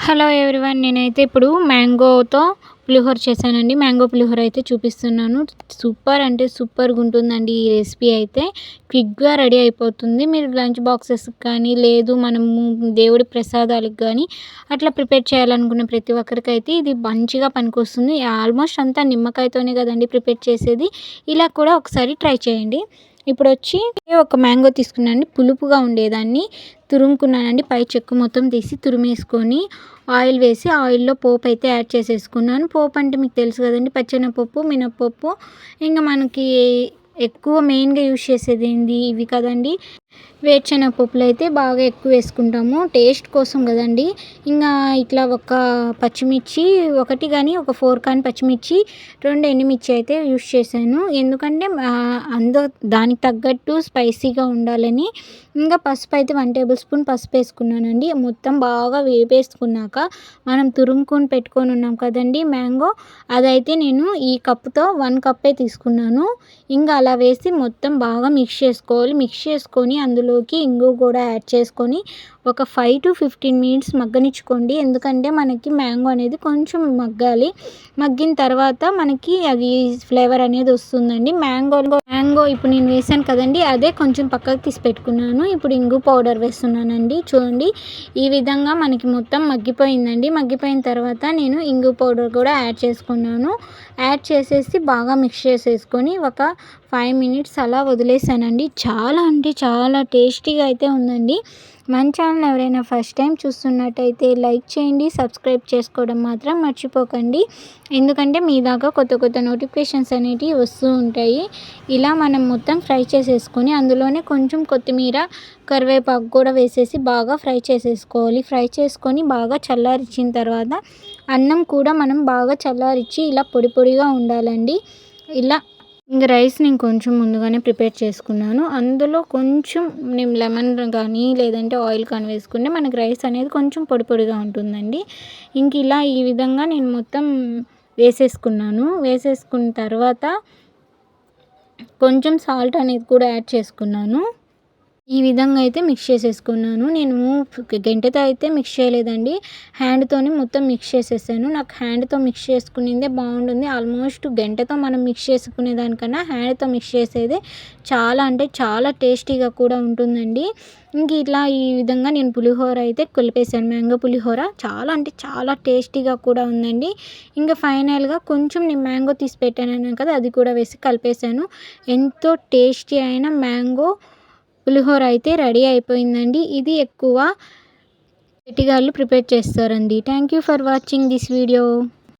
Hello everyone, నేనైతే ఇప్పుడు మ్యాంగోతో పులిహోర చేశానండి. మ్యాంగో పులిహోర అయితే చూపిస్తున్నాను. సూపర్ అంటే సూపర్గా ఉంటుందండి. ఈ రెసిపీ అయితే క్విక్గా రెడీ అయిపోతుంది. మీరు లంచ్ బాక్సెస్కి కానీ, లేదు మనము దేవుడి ప్రసాదాలకు కానీ అట్లా ప్రిపేర్ చేయాలనుకున్న ప్రతి ఒక్కరికైతే ఇది మంచిగా పనికొస్తుంది. ఆల్మోస్ట్ అంతా నిమ్మకాయతోనే కదండి ప్రిపేర్ చేసేది. ఇలా కూడా ఒకసారి ట్రై చేయండి. ఇప్పుడు వచ్చి ఒక మ్యాంగో తీసుకున్నానండి. పులుపుగా ఉండేదాన్ని తురుముకున్నానండి. పై చెక్కు మొత్తం తీసి తురిమేసుకొని ఆయిల్ వేసి ఆయిల్లో పోపు అయితే యాడ్ చేసేసుకున్నాను. పోపు అంటే మీకు తెలుసు కదండి, పచ్చెనపప్పు, మినప్పప్పు, ఇంకా మనకి ఎక్కువ మెయిన్గా యూజ్ చేసేది ఏంది ఇవి కదండి, వేరుశనగ పప్పులు అయితే బాగా ఎక్కువ వేసుకుంటాము టేస్ట్ కోసం కదండి. ఇంకా ఇట్లా ఒక పచ్చిమిర్చి ఒకటి కానీ ఒక 4 కానీ పచ్చిమిర్చి, 2 ఎండుమిర్చి అయితే యూజ్ చేశాను. ఎందుకంటే దానికి తగ్గట్టు స్పైసీగా ఉండాలని. ఇంకా పసుపు అయితే 1 టేబుల్ స్పూన్ పసుపు వేసుకున్నానండి. మొత్తం బాగా వేపేసుకున్నాక మనం తురుముకొని పెట్టుకొని ఉన్నాం కదండి మ్యాంగో, అదైతే నేను ఈ కప్పుతో 1 కప్పే తీసుకున్నాను. ఇంకా అలా వేసి మొత్తం బాగా మిక్స్ చేసుకోవాలి. మిక్స్ చేసుకొని అందులోకి ఇంగువ కూడా యాడ్ చేసుకొని ఒక 5 to 15 మినిట్స్ మగ్గనిచ్చుకోండి. ఎందుకంటే మనకి మ్యాంగో అనేది కొంచెం మగ్గాలి. మగ్గిన తర్వాత మనకి అది ఫ్లేవర్ అనేది వస్తుందండి. మ్యాంగో ఇప్పుడు నేను వేసాను కదండి, అదే కొంచెం పక్కకు తీసి పెట్టుకున్నాను. ఇప్పుడు ఇంగు పౌడర్ వేస్తున్నానండి. చూడండి, ఈ విధంగా మనకి మొత్తం మగ్గిపోయిందండి. మగ్గిపోయిన తర్వాత నేను ఇంగు పౌడర్ కూడా యాడ్ చేసుకున్నాను. యాడ్ చేసేసి బాగా మిక్స్ చేసేసుకొని ఒక 5 మినిట్స్ అలా వదిలేసానండి. చాలా అంటే చాలా టేస్టీగా అయితే ఉందండి. మన ఛానల్ ఎవరైనా ఫస్ట్ టైం చూస్తున్నట్టయితే లైక్ చేయండి, సబ్స్క్రైబ్ చేసుకోవడం మాత్రం మర్చిపోకండి. ఎందుకంటే మీ దాకా కొత్త కొత్త నోటిఫికేషన్స్ అనేటివి వస్తూ ఉంటాయి. ఇలా మనం మొత్తం ఫ్రై చేసేసుకొని అందులోనే కొంచెం కొత్తిమీర, కరివేపాకు కూడా వేసేసి బాగా ఫ్రై చేసేసుకోవాలి. ఫ్రై చేసుకొని బాగా చల్లారించిన తర్వాత అన్నం కూడా మనం బాగా చల్లారించి ఇలా పొడి పొడిగా ఉండాలండి. ఇలా ఇంక రైస్ నేను కొంచెం ముందుగానే ప్రిపేర్ చేసుకున్నాను. అందులో కొంచెం నేను లెమన్ కానీ లేదంటే ఆయిల్ కానీ వేసుకుంటే మనకి రైస్ అనేది కొంచెం పొడి పొడిగా ఉంటుందండి. ఇంక ఇలా ఈ విధంగా నేను మొత్తం వేసేసుకున్నాను. వేసేసుకున్న తర్వాత కొంచెం సాల్ట్ అనేది కూడా యాడ్ చేసుకున్నాను. ఈ విధంగా అయితే మిక్స్ చేసేసుకున్నాను. నేను గంటెతో అయితే మిక్స్ చేయలేదండి, హ్యాండ్తోని మొత్తం మిక్స్ చేసేసాను. నాకు హ్యాండ్తో మిక్స్ చేసుకునేదే బాగుంటుంది. ఆల్మోస్ట్ గంటెతో మనం మిక్స్ చేసుకునే దానికన్నా హ్యాండ్తో మిక్స్ చేసేదే చాలా అంటే చాలా టేస్టీగా కూడా ఉంటుందండి. ఇంక ఇట్లా ఈ విధంగా నేను పులిహోర అయితే కలిపేసాను. మ్యాంగో పులిహోర చాలా అంటే చాలా టేస్టీగా కూడా ఉందండి. ఇంకా ఫైనల్గా కొంచెం నేను మ్యాంగో తీసి పెట్టాను కదా, అది కూడా వేసి కలిపేసాను. ఎంతో టేస్టీ అయిన మ్యాంగో పులిహోర అయితే రెడీ అయిపోయిందండి. ఇది ఎక్కువ గట్టిగాళ్ళు ప్రిపేర్ చేస్తారండి. Thank you for watching this video.